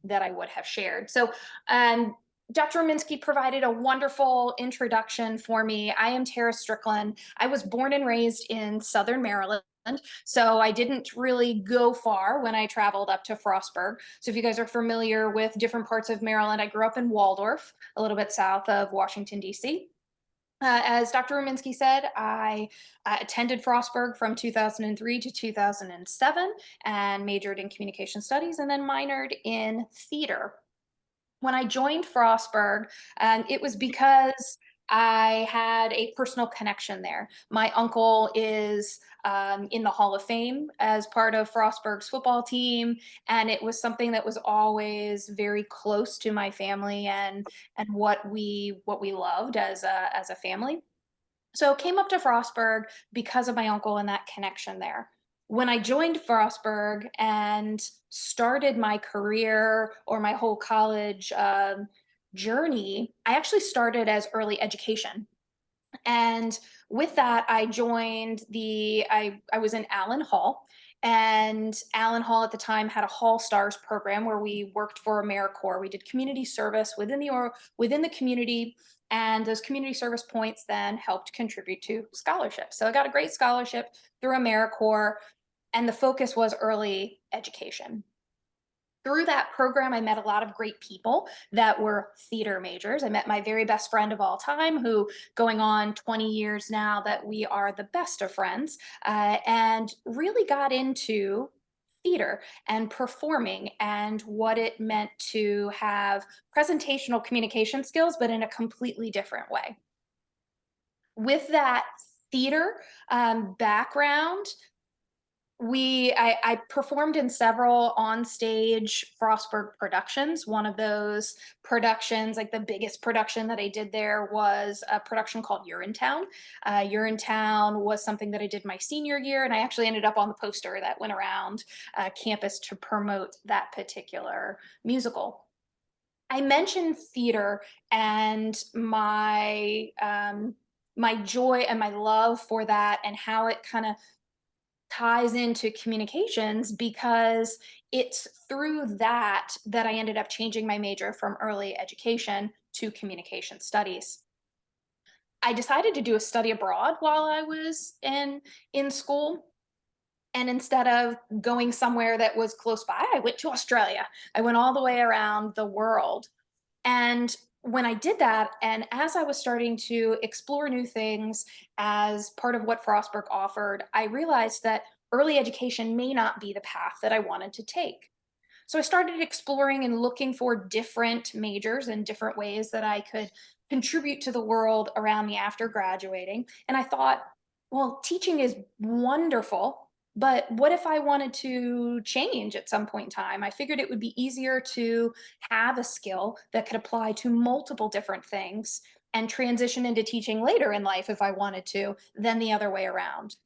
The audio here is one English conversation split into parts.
that I would have shared. So, Dr. Rominski provided a wonderful introduction for me. I am Tara Strickland. I was born and raised in Southern Maryland. So I didn't really go far when I traveled up to Frostburg. So if you guys are familiar with different parts of Maryland, I grew up in Waldorf, a little bit south of Washington, D.C. As Dr. Rominski said, I attended Frostburg from 2003 to 2007 and majored in communication studies and then minored in theater. When I joined Frostburg, it was because I had a personal connection there. My uncle is in the Hall of Fame as part of Frostburg's football team, and it was something that was always very close to my family and what we loved as a family. So came up to Frostburg because of my uncle and that connection there. When I joined Frostburg and started my career or my whole college journey, I actually started as early education. And with that, I was in Allen Hall. And Allen Hall at the time had a Hall Stars program where we worked for AmeriCorps. We did community service within the community, and those community service points then helped contribute to scholarships. So I got a great scholarship through AmeriCorps, and the focus was early education. Through that program, I met a lot of great people that were theater majors. I met my very best friend of all time, who going on 20 years now that we are the best of friends, and really got into theater and performing and what it meant to have presentational communication skills, but in a completely different way. With that theater background, I performed in several on-stage Frostburg productions. One of those productions, like the biggest production that I did there, was a production called Urinetown. Urinetown was something that I did my senior year, and I actually ended up on the poster that went around campus to promote that particular musical. I mentioned theater and my joy and my love for that and how it kind of ties into communications because it's through that I ended up changing my major from early education to communication studies. I decided to do a study abroad while I was in school. And instead of going somewhere that was close by, I went to Australia. I went all the way around the world. And when I did that, and as I was starting to explore new things as part of what Frostburg offered, I realized that early education may not be the path that I wanted to take. So I started exploring and looking for different majors and different ways that I could contribute to the world around me after graduating. And I thought, well, teaching is wonderful, but what if I wanted to change at some point in time? I figured it would be easier to have a skill that could apply to multiple different things and transition into teaching later in life if I wanted to, than the other way around.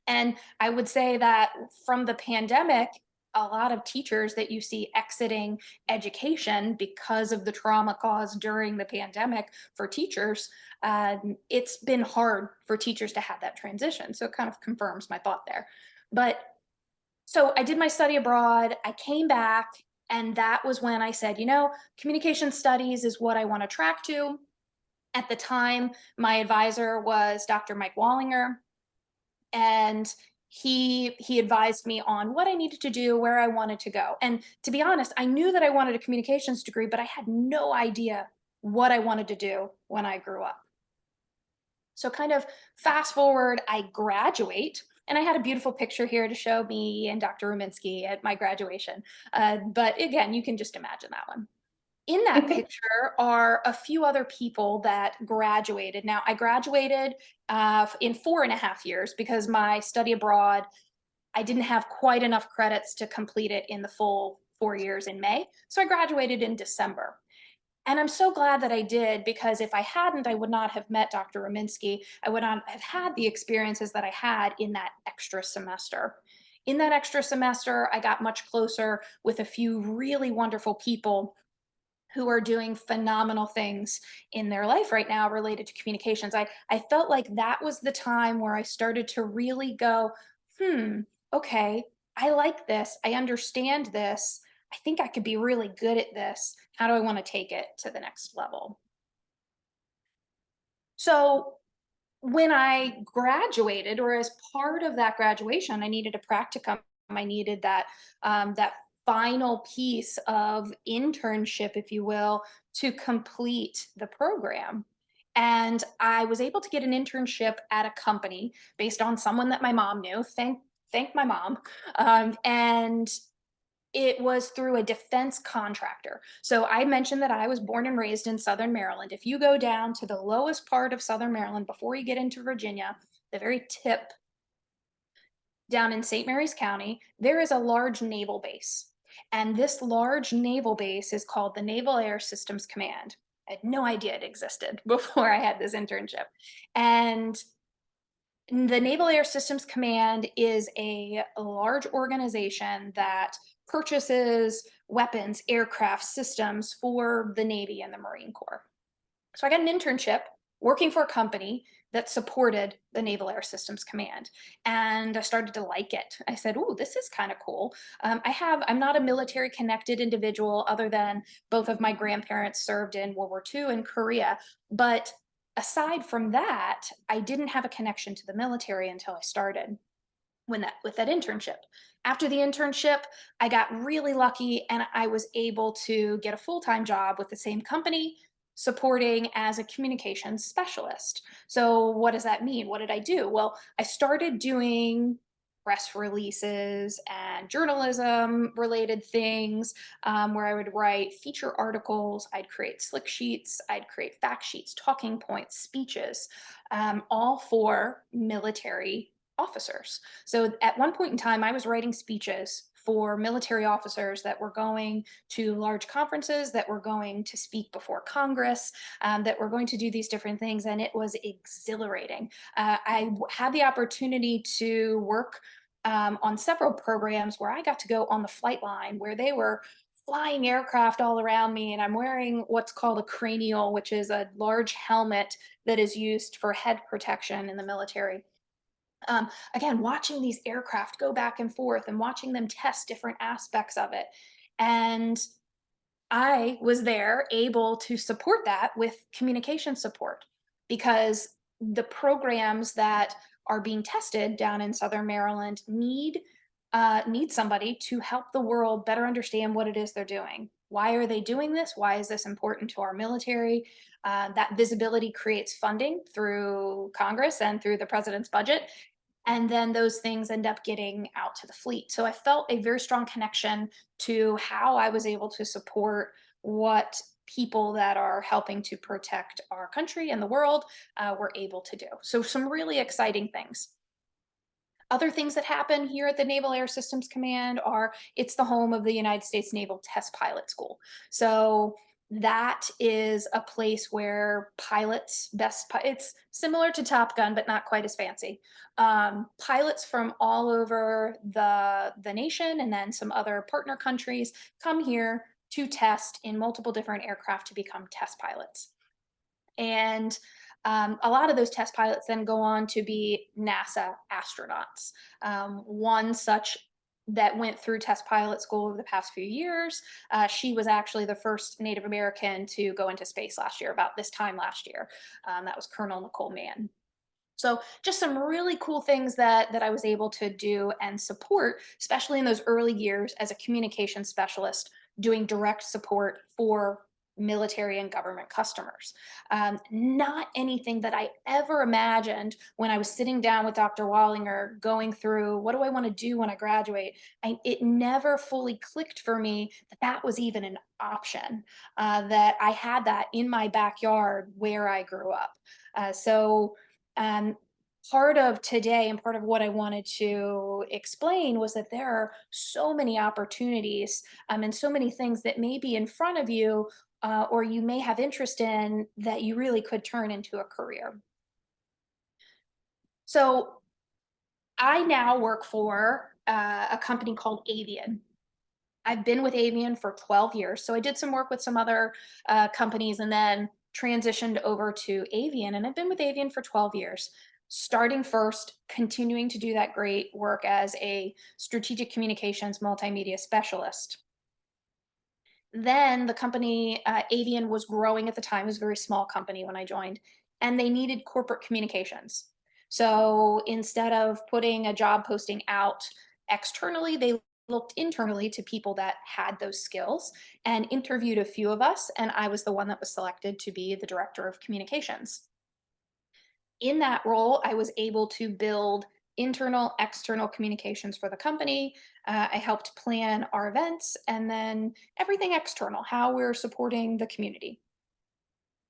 And I would say that from the pandemic, a lot of teachers that you see exiting education because of the trauma caused during the pandemic for teachers, it's been hard for teachers to have that transition. So it kind of confirms my thought there. But so I did my study abroad, I came back, and that was when I said, communication studies is what I want to track to. At the time, my advisor was Dr. Mike Wallinger, and he advised me on what I needed to do, where I wanted to go. And to be honest, I knew that I wanted a communications degree, but I had no idea what I wanted to do when I grew up. So kind of fast forward, I graduate, and I had a beautiful picture here to show me and Dr. Ruminski at my graduation. But again, you can just imagine that one. In that picture are a few other people that graduated. Now, I graduated in 4.5 years because my study abroad, I didn't have quite enough credits to complete it in the full 4 years in May. So I graduated in December. And I'm so glad that I did because if I hadn't, I would not have met Dr. Rominski. I would not have had the experiences that I had in that extra semester. In that extra semester, I got much closer with a few really wonderful people who are doing phenomenal things in their life right now related to communications. I felt like that was the time where I started to really go, okay, I like this. I understand this. I think I could be really good at this. How do I want to take it to the next level? So when I graduated, or as part of that graduation, I needed a practicum. I needed that final piece of internship, if you will, to complete the program. And I was able to get an internship at a company based on someone that my mom knew. Thank my mom. And it was through a defense contractor. So I mentioned that I was born and raised in Southern Maryland. If you go down to the lowest part of Southern Maryland before you get into Virginia, the very tip down in St. Mary's County, there is a large naval base. And this large naval base is called the Naval Air Systems Command. I had no idea it existed before I had this internship. And the Naval Air Systems Command is a large organization that purchases weapons, aircraft systems for the Navy and the Marine Corps. So I got an internship working for a company that supported the Naval Air Systems Command, and I started to like it. I said, "Ooh, this is kind of cool." I'm not a military connected individual, other than both of my grandparents served in World War II in Korea. But aside from that, I didn't have a connection to the military until I started with that internship. After the internship, I got really lucky and I was able to get a full-time job with the same company supporting as a communications specialist. So what does that mean? What did I do? Well, I started doing press releases and journalism related things, where I would write feature articles, I'd create slick sheets, I'd create fact sheets, talking points, speeches, all for military officers. So at one point in time, I was writing speeches for military officers that were going to large conferences, that were going to speak before Congress, that were going to do these different things. And it was exhilarating. Had the opportunity to work on several programs where I got to go on the flight line, where they were flying aircraft all around me, and I'm wearing what's called a cranial, which is a large helmet that is used for head protection in the military. Again, watching these aircraft go back and forth and watching them test different aspects of it. And I was there able to support that with communication support, because the programs that are being tested down in Southern Maryland need somebody to help the world better understand what it is they're doing. Why are they doing this? Why is this important to our military? That visibility creates funding through Congress and through the president's budget, and then those things end up getting out to the fleet. So I felt a very strong connection to how I was able to support what people that are helping to protect our country and the world were able to do. So some really exciting things. Other things that happen here at the Naval Air Systems Command are it's the home of the United States Naval Test Pilot School. So that is a place where it's similar to Top Gun, but not quite as fancy. Pilots from all over the nation and then some other partner countries come here to test in multiple different aircraft to become test pilots. And a lot of those test pilots then go on to be NASA astronauts. One such that went through test pilot school over the past few years, she was actually the first Native American to go into space last year, about this time last year. That was Colonel Nicole Mann. So just some really cool things that I was able to do and support, especially in those early years as a communication specialist, doing direct support for military and government customers. Not anything that I ever imagined when I was sitting down with Dr. Wallinger going through what do I want to do when I graduate. It never fully clicked for me that that was even an option, that I had that in my backyard where I grew up. So um, part of today and part of what I wanted to explain was that there are so many opportunities, and so many things that may be in front of you, or you may have interest in, that you really could turn into a career. So I now work for a company called Avian. I've been with Avian for 12 years. So I did some work with some other companies and then transitioned over to Avian. And I've been with Avian for 12 years, starting first, continuing to do that great work as a strategic communications multimedia specialist. Then the company, Avian, was growing at the time. It was a very small company when I joined, and they needed corporate communications. So instead of putting a job posting out externally, they looked internally to people that had those skills and interviewed a few of us. And I was the one that was selected to be the director of communications. In that role, I was able to build internal, external communications for the company. I helped plan our events and then everything external, how we're supporting the community.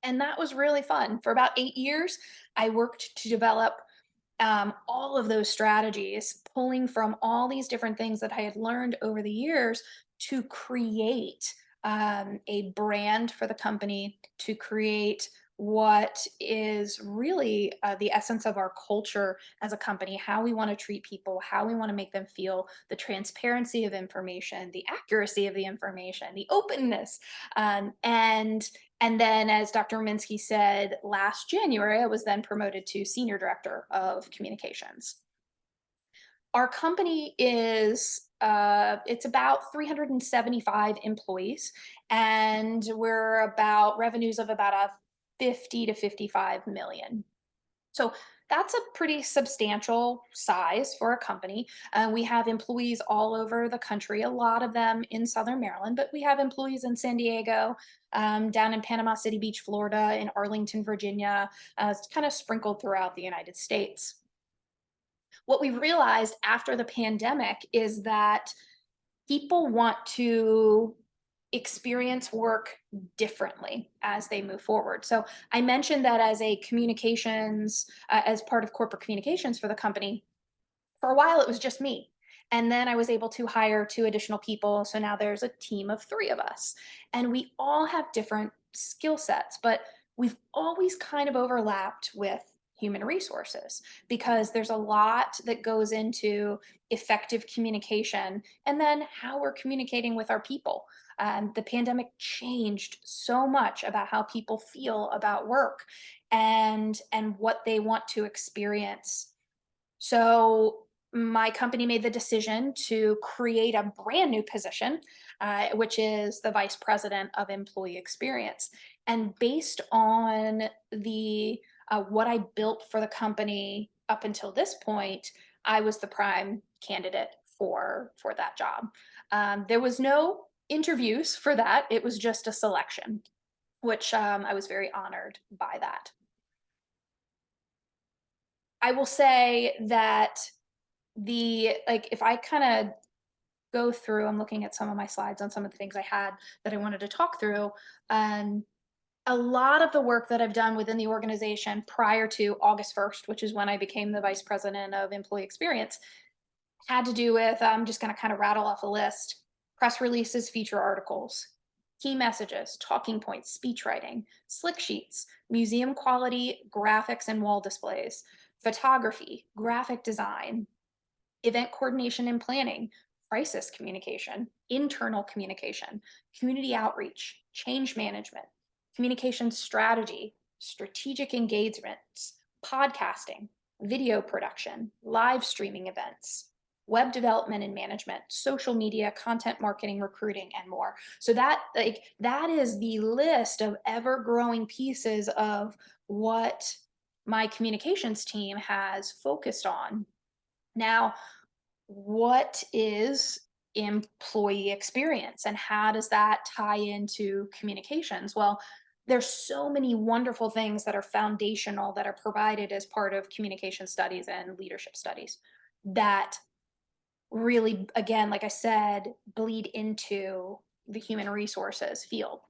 And that was really fun. For about 8 years, I worked to develop all of those strategies, pulling from all these different things that I had learned over the years to create a brand for the company, to create what is really the essence of our culture as a company, how we want to treat people, how we want to make them feel, the transparency of information, the accuracy of the information, the openness. And then, as Dr. Minsky said last January, I was then promoted to Senior Director of Communications. Our company is it's about 375 employees, and we're about revenues of about a 50 to 55 million. So that's a pretty substantial size for a company. We have employees all over the country, a lot of them in Southern Maryland, but we have employees in San Diego, down in Panama City Beach, Florida, in Arlington, Virginia. It's kind of sprinkled throughout the United States. What we realized after the pandemic is that people want to experience work differently as they move forward. So I mentioned that as a communications, as part of corporate communications for the company, for a while it was just me. And then I was able to hire two additional people. So now there's a team of three of us. And we all have different skill sets, but we've always kind of overlapped with human resources because there's a lot that goes into effective communication and then how we're communicating with our people. The pandemic changed so much about how people feel about work and what they want to experience. So my company made the decision to create a brand new position, which is the Vice President of Employee Experience. And based on the what I built for the company up until this point, I was the prime candidate for that job. There was no interviews for that; it was just a selection, which I was very honored by that. I will say that if I kind of go through, I'm looking at some of my slides on some of the things I had that I wanted to talk through. Um, a lot of the work that I've done within the organization prior to August 1st, which is when I became the vice president of employee experience, had to do with, I'm just going to kind of rattle off a list: press releases, feature articles, key messages, talking points, speech writing, slick sheets, museum quality graphics and wall displays, photography, graphic design, event coordination and planning, crisis communication, internal communication, community outreach, change management, communication strategy, strategic engagements, podcasting, video production, live streaming events, web development and management, social media, content marketing, recruiting, and more. So that is the list of ever growing pieces of what my communications team has focused on. Now, what is employee experience and how does that tie into communications? Well, there's so many wonderful things that are foundational that are provided as part of communication studies and leadership studies that really, again, like I said, bleed into the human resources field.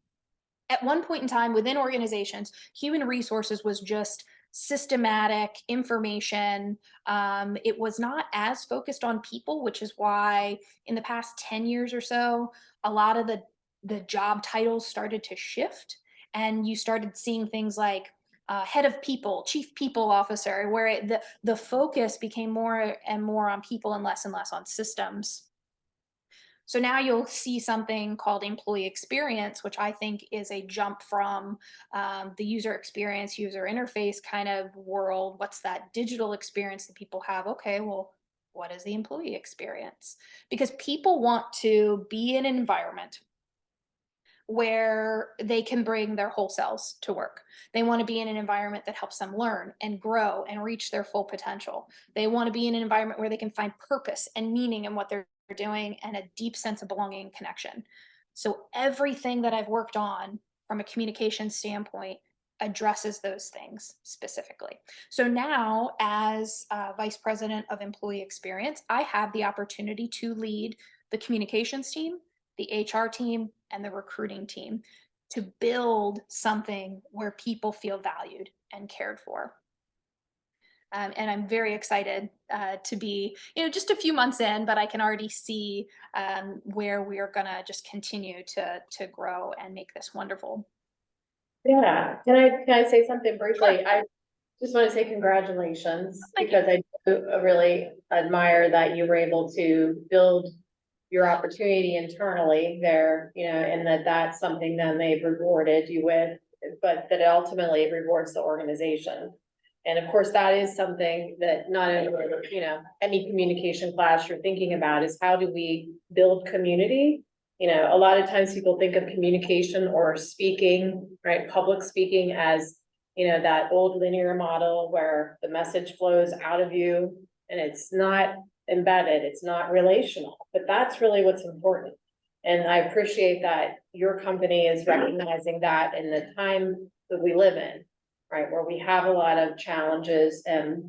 At one point in time within organizations, human resources was just systematic information. It was not as focused on people, which is why in the past 10 years or so, a lot of the job titles started to shift, and you started seeing things like head of people, chief people officer, where the focus became more and more on people and less on systems. So now you'll see something called employee experience, which I think is a jump from the user experience, user interface kind of world. What's that digital experience that people have? Okay, well, what is the employee experience? Because people want to be in an environment where they can bring their whole selves to work. They want to be in an environment that helps them learn and grow and reach their full potential. They want to be in an environment where they can find purpose and meaning in what they're doing and a deep sense of belonging and connection. So everything that I've worked on from a communication standpoint addresses those things specifically. So now, as Vice President of Employee Experience, I have the opportunity to lead the communications team, the HR team, and the recruiting team to build something where people feel valued and cared for. And I'm very excited to be, just a few months in, but I can already see where we are going to just continue to grow and make this wonderful. Yeah, can I say something Sure. briefly? I just want to say congratulations Thank you. because I do really admire that you were able to build your opportunity internally there, and that's something then they've rewarded you with, but that it ultimately rewards the organization. And of course, that is something that not only, any communication class you're thinking about is how do we build community? A lot of times people think of communication or speaking, right? Public speaking as, that old linear model where the message flows out of you and it's not embedded, it's not relational, but that's really what's important. And I appreciate that your company is recognizing that in the time that we live in, right, where we have a lot of challenges and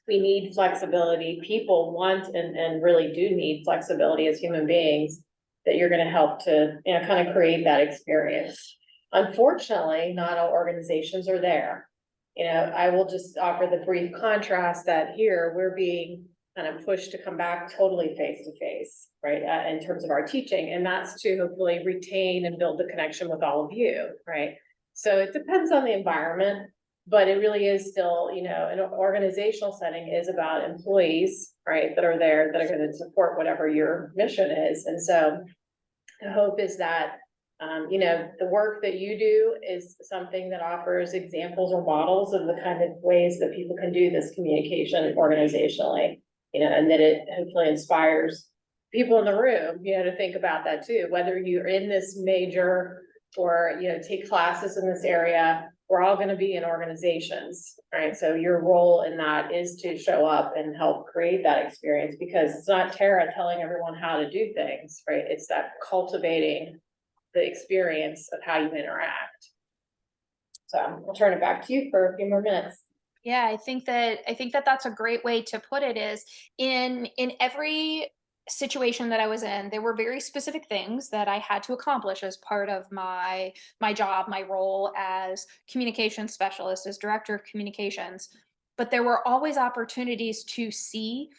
we need flexibility. People want and really do need flexibility as human beings, that you're going to help to, kind of create that experience. Unfortunately, not all organizations are there. I will just offer the brief contrast that here we're being kind of pushed to come back totally face to face, right? In terms of our teaching, and that's to hopefully retain and build the connection with all of you, right? So it depends on the environment, but it really is still, an organizational setting is about employees, right? That are there, that are going to support whatever your mission is. And so the hope is that, the work that you do is something that offers examples or models of the kind of ways that people can do this communication organizationally, and that it hopefully inspires people in the room, to think about that too, whether you're in this major or, take classes in this area. We're all going to be in organizations, right? So your role in that is to show up and help create that experience, because it's not Tara telling everyone how to do things, right? It's that cultivating the experience of how you interact. So I'll turn it back to you for a few more minutes. Yeah, I think that that's a great way to put it. Is in every situation that I was in, there were very specific things that I had to accomplish as part of my job, my role as communication specialist, as director of communications. But there were always opportunities to see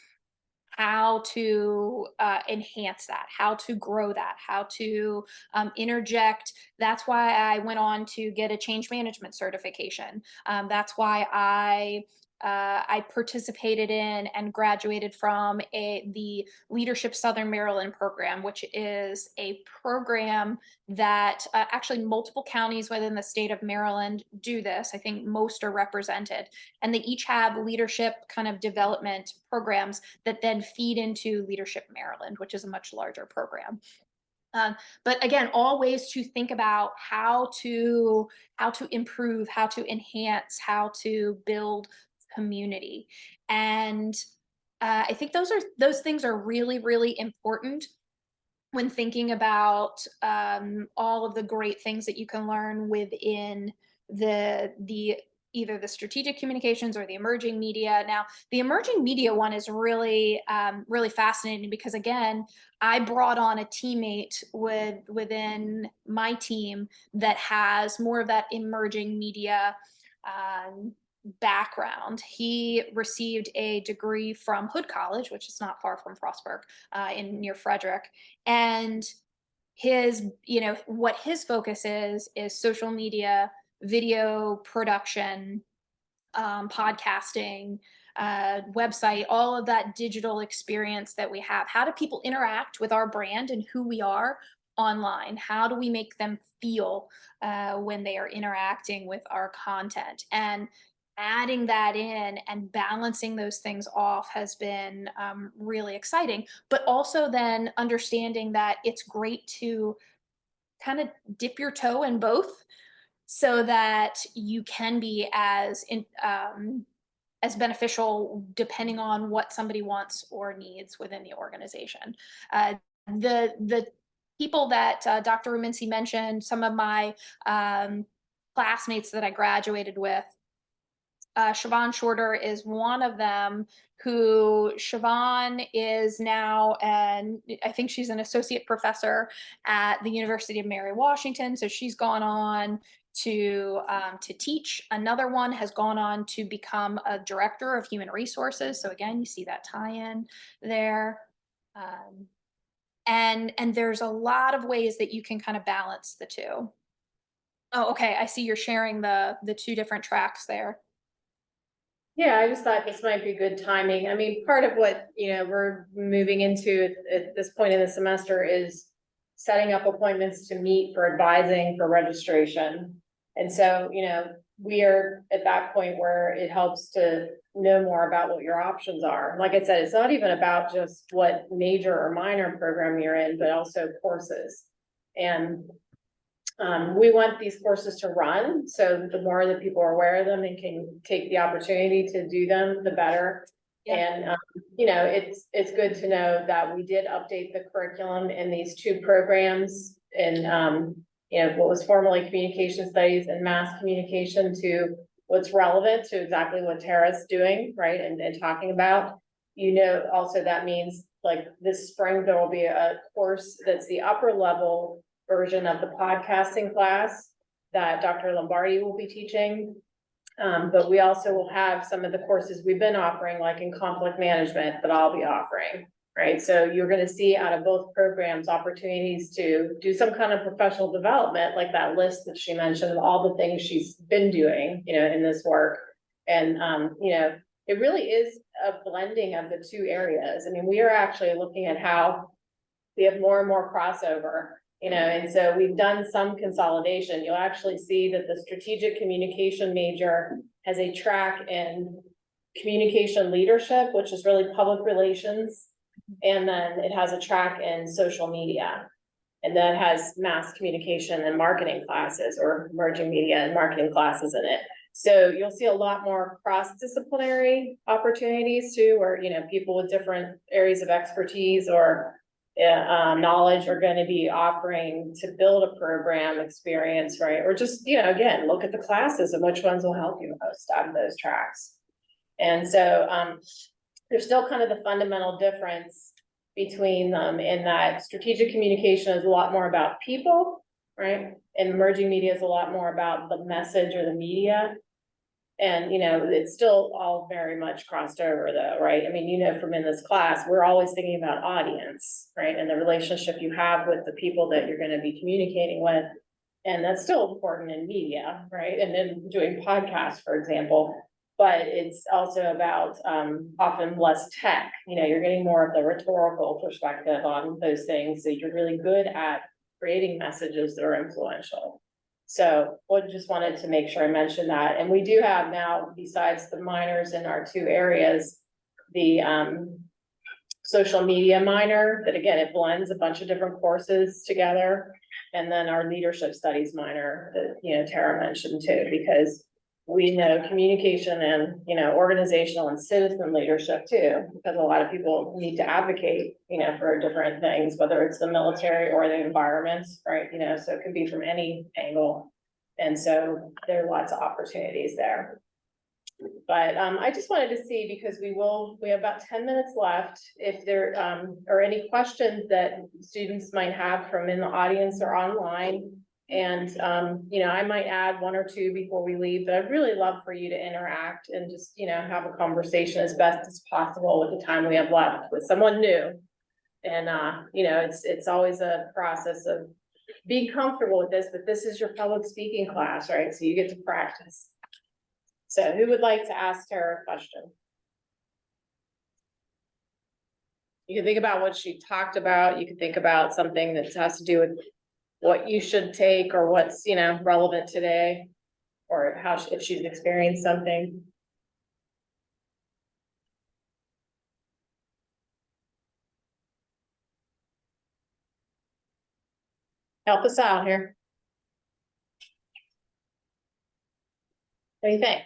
how to enhance that, how to grow that, how to interject. That's why I went on to get a change management certification. That's why I participated in and graduated from the Leadership Southern Maryland program, which is a program that actually multiple counties within the state of Maryland do this. I think most are represented, and they each have leadership kind of development programs that then feed into Leadership Maryland, which is a much larger program. Um, but again, all ways to think about how to improve, how to enhance, how to build community, and I think those things are really really important when thinking about all of the great things that you can learn within the either the strategic communications or the emerging media. Now, the emerging media one is really really fascinating because again, I brought on a teammate within my team that has more of that emerging media um, background. He received a degree from Hood College, which is not far from Frostburg, in near Frederick, and what his focus is social media, video production, podcasting, website, all of that digital experience that we have. How do people interact with our brand and who we are online? How do we make them feel when they are interacting with our content? And adding that in and balancing those things off has been really exciting. But also then understanding that it's great to kind of dip your toe in both so that you can be as beneficial depending on what somebody wants or needs within the organization. The people that Dr. Ruminci mentioned, some of my classmates that I graduated with, Siobhan Shorter is one of them. Who Siobhan is now, and I think she's an associate professor at the University of Mary Washington. So she's gone on to teach. Another one has gone on to become a director of human resources. So again, you see that tie-in there. Um, and there's a lot of ways that you can kind of balance the two. Oh, okay. I see you're sharing the two different tracks there. Yeah, I just thought this might be good timing. I mean, part of what, we're moving into at this point in the semester is setting up appointments to meet for advising for registration. And so, we are at that point where it helps to know more about what your options are. Like I said, it's not even about just what major or minor program you're in, but also courses. And we want these courses to run, so the more that people are aware of them and can take the opportunity to do them, the better. Yeah. And, it's good to know that we did update the curriculum in these two programs in, what was formerly communication studies and mass communication to what's relevant to exactly what Tara's doing, right, and talking about. Also that means like this spring, there will be a course that's the upper level version of the podcasting class that Dr. Lombardi will be teaching. But we also will have some of the courses we've been offering, like in conflict management, that I'll be offering, right? So you're gonna see out of both programs opportunities to do some kind of professional development, like that list that she mentioned of all the things she's been doing, in this work. And, it really is a blending of the two areas. I mean, we are actually looking at how we have more and more crossover. And so we've done some consolidation. You'll actually see that the strategic communication major has a track in communication leadership, which is really public relations. And then it has a track in social media. And that has mass communication and marketing classes, or emerging media and marketing classes in it. So you'll see a lot more cross-disciplinary opportunities too, where, people with different areas of expertise or knowledge are going to be offering to build a program experience, right? Or just, again, look at the classes and which ones will help you most out of those tracks. And so there's still kind of the fundamental difference between them in that strategic communication is a lot more about people, right? And emerging media is a lot more about the message or the media. And, it's still all very much crossed over though, right? I mean, from in this class, we're always thinking about audience, right? And the relationship you have with the people that you're going to be communicating with. And that's still important in media, right? And then doing podcasts, for example, but it's also about often less tech, you're getting more of the rhetorical perspective on those things. So you're really good at creating messages that are influential. So I just wanted to make sure I mentioned that. And we do have now, besides the minors in our two areas, the social media minor, that again, it blends a bunch of different courses together. And then our leadership studies minor that, Tara mentioned too, because we know communication and, organizational and citizen leadership too, because a lot of people need to advocate, for different things, whether it's the military or the environment, right? So it can be from any angle. And so there are lots of opportunities there. But I just wanted to see, because we have about 10 minutes left, if there are any questions that students might have from in the audience or online. And, I might add one or two before we leave, but I'd really love for you to interact and just, have a conversation as best as possible with the time we have left with someone new. And, it's always a process of being comfortable with this, but this is your public speaking class, right? So you get to practice. So who would like to ask Tara a question? You can think about what she talked about. You can think about something that has to do with what you should take or what's, relevant today, or how, if she's experienced something. Help us out here. What do you think?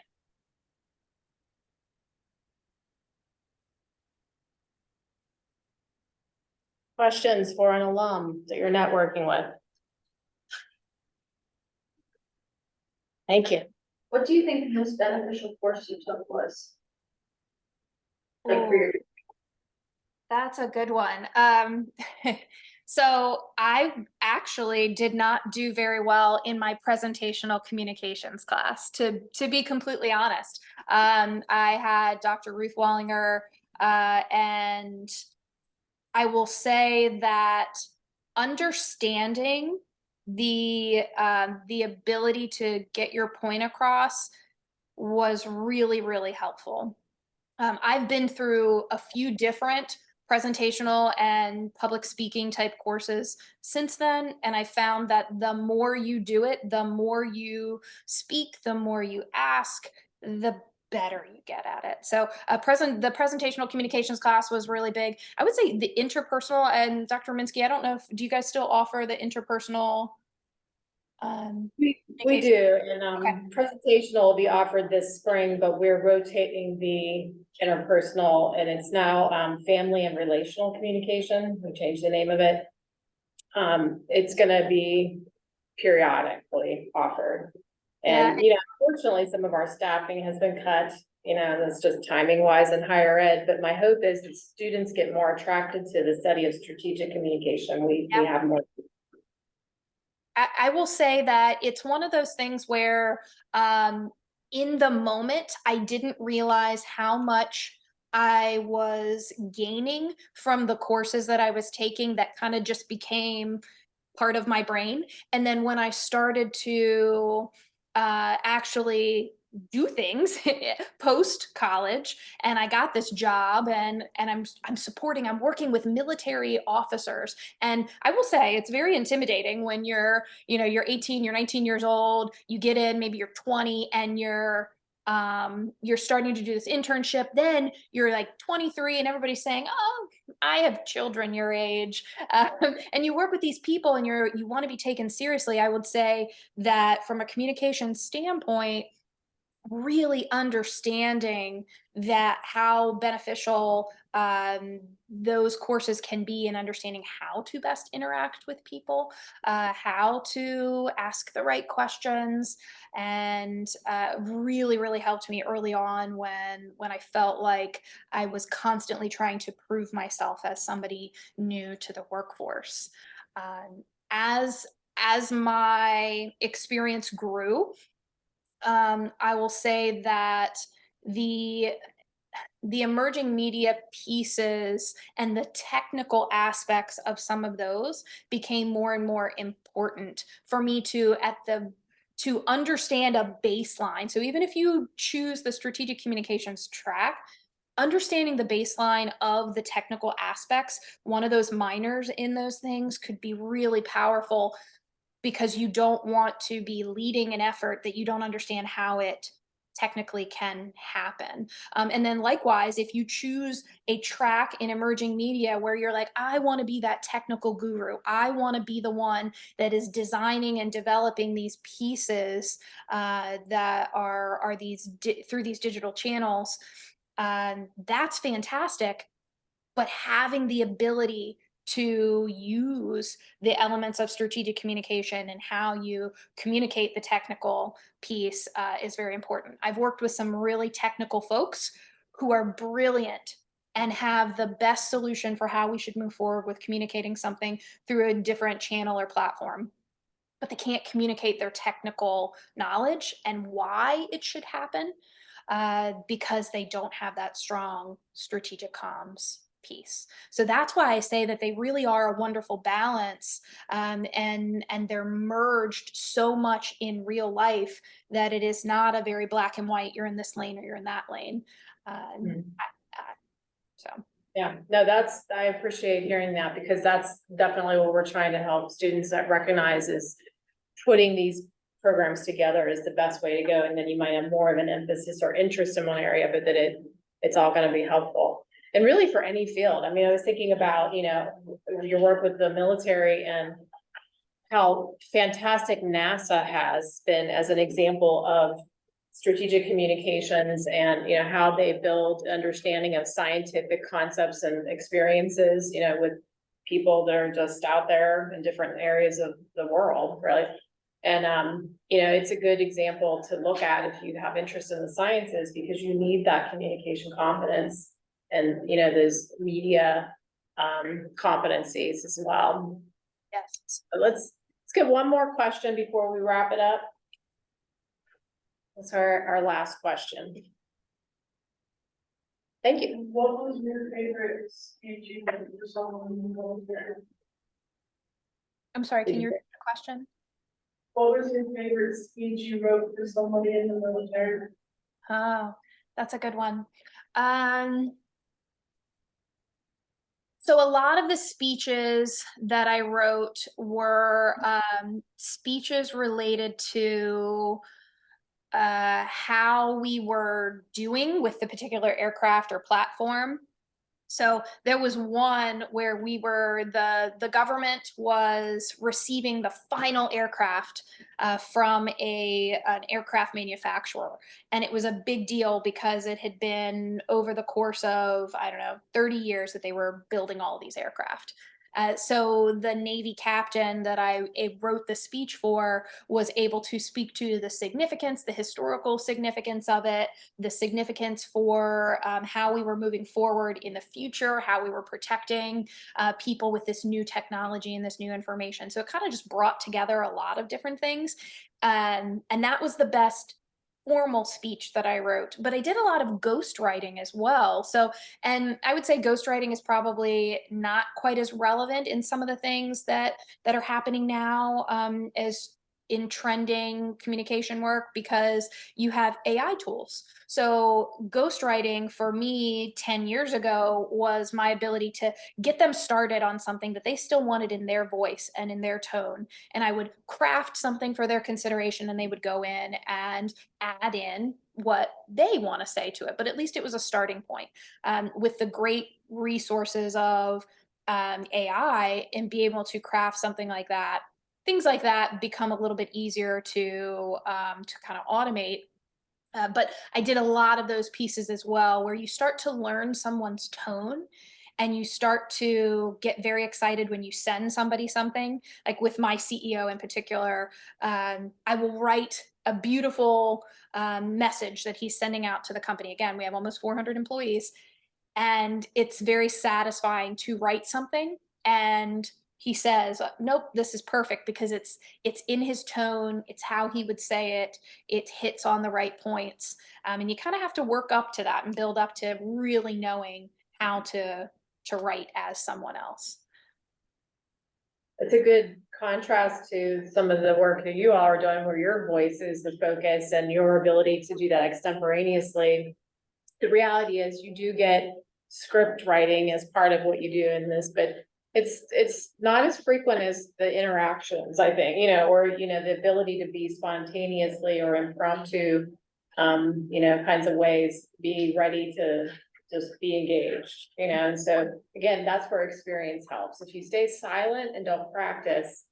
Questions for an alum that you're networking with? Thank you. What do you think the most beneficial course you took was? Like for your, That's a good one. So I actually did not do very well in my presentational communications class, to be completely honest. I had Dr. Ruth Wallinger, and I will say that understanding the ability to get your point across was really, really helpful. I've been through a few different presentational and public speaking type courses since then, and I found that the more you do it, the more you speak, the more you ask, the better you get at it. So, the presentational communications class was really big. I would say the interpersonal, and Dr. Minsky, I don't know if do you guys still offer the interpersonal We communication? do, and presentational will be offered this spring, but we're rotating the interpersonal, and it's now family and relational communication. We changed the name of it. It's gonna be periodically offered. Yeah, And, you know, unfortunately, some of our staffing has been cut, you know, that's just timing wise in higher ed, but my hope is that students get more attracted to the study of strategic communication. We Yep. have more. I will say that it's one of those things where in the moment, I didn't realize how much I was gaining from the courses that I was taking that kind of just became part of my brain. And then when I started to actually do things post college, and I got this job, and I'm working with military officers, and I will say it's very intimidating when you're 18, you're 19 years old, you get in, maybe you're 20, and you're starting to do this internship, then you're like 23 and everybody's saying, oh, I have children your age, and you work with these people and you want to be taken seriously. I would say that from a communication standpoint, really understanding that how beneficial those courses can be in understanding how to best interact with people, how to ask the right questions, and really, really helped me early on when I felt like I was constantly trying to prove myself as somebody new to the workforce. Um, as my experience grew, I will say that the the emerging media pieces and the technical aspects of some of those became more and more important for me to understand a baseline. So even if you choose the strategic communications track, understanding the baseline of the technical aspects, one of those minors in those things could be really powerful, because you don't want to be leading an effort that you don't understand how it technically can happen. And then likewise, if you choose a track in emerging media where you're like, I want to be that technical guru, I want to be the one that is designing and developing these pieces that are through these digital channels, that's fantastic. But having the ability to use the elements of strategic communication and how you communicate the technical piece is very important. I've worked with some really technical folks who are brilliant and have the best solution for how we should move forward with communicating something through a different channel or platform, but they can't communicate their technical knowledge and why it should happen, because they don't have that strong strategic comms piece. So that's why I say that they really are a wonderful balance, and they're merged so much in real life that it is not a very black and white. You're in this lane or you're in that lane. So. Yeah, no, I appreciate hearing that, because that's definitely what we're trying to help students that recognize is putting these programs together is the best way to go. And then you might have more of an emphasis or interest in one area, but that it's all gonna be helpful. And really for any field. I mean, I was thinking about, you know, your work with the military, and how fantastic NASA has been as an example of strategic communications and, you know, how they build understanding of scientific concepts and experiences, you know, with people that are just out there in different areas of the world, really. And, you know, it's a good example to look at if you have interest in the sciences, because you need that communication competence and, you know, those media, competencies as well. Yes. So let's get one more question before we wrap it up. That's our last question. Thank you. What was your favorite speech you did for someone in the military? I'm sorry, can you repeat the question? What was your favorite speech you wrote for somebody in the military? Oh, that's a good one. So a lot of the speeches that I wrote were speeches related to how we were doing with the particular aircraft or platform. So there was one where the government was receiving the final aircraft from an aircraft manufacturer, and it was a big deal because it had been over the course of, I don't know, 30 years that they were building all these aircraft. So the Navy captain that I wrote the speech for was able to speak to the significance, the historical significance of it, the significance for how we were moving forward in the future, how we were protecting people with this new technology and this new information. So it kind of just brought together a lot of different things. And that was the best formal speech that I wrote, but I did a lot of ghostwriting as well. So, and I would say ghostwriting is probably not quite as relevant in some of the things that are happening now as in trending communication work, because you have AI tools. So ghostwriting for me 10 years ago was my ability to get them started on something that they still wanted in their voice and in their tone. And I would craft something for their consideration, and they would go in and add in what they want to say to it. But at least it was a starting point. With the great resources of AI, and be able to craft something like that, things like that become a little bit easier to kind of automate. But I did a lot of those pieces as well, where you start to learn someone's tone, and you start to get very excited when you send somebody something. Like with my CEO in particular, I will write a beautiful message that he's sending out to the company. Again, we have almost 400 employees, and it's very satisfying to write something and he says, nope, this is perfect, because it's in his tone, it's how he would say it, it hits on the right points. And you kind of have to work up to that and build up to really knowing how to write as someone else. It's a good contrast to some of the work that you all are doing, where your voice is the focus and your ability to do that extemporaneously. The reality is you do get script writing as part of what you do in this, but it's not as frequent as the interactions, I think, you know, or, you know, the ability to be spontaneously or impromptu, you know, kinds of ways, be ready to just be engaged, you know. And so again, that's where experience helps. If you stay silent and don't practice,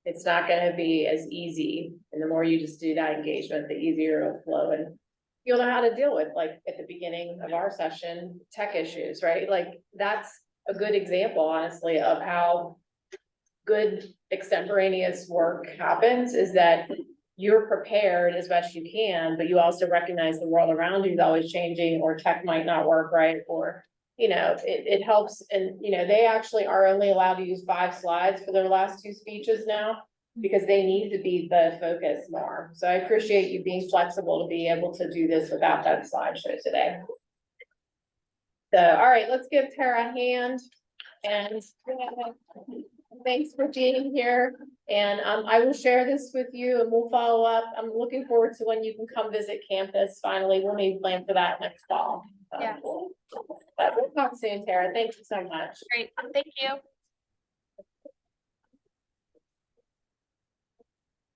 it's not going to be as easy. And the more you just do that engagement, the easier it'll flow, and you'll know how to deal with, like at the beginning of our session, tech issues, right? Like that's a good example, honestly, of how good extemporaneous work happens, is that you're prepared as best you can, but you also recognize the world around you is always changing, or tech might not work right, or, you know, it helps. And, you know, they actually are only allowed to use 5 slides for their last 2 speeches now, because they need to be the focus more. So I appreciate you being flexible to be able to do this without that slideshow today. So, all right, let's give Tara a hand, and thanks for being here. And I will share this with you, and we'll follow up. I'm looking forward to when you can come visit campus. Finally, we'll maybe plan for that next fall. Yeah. But we'll talk soon, Tara. Thank you so much. Great, thank you.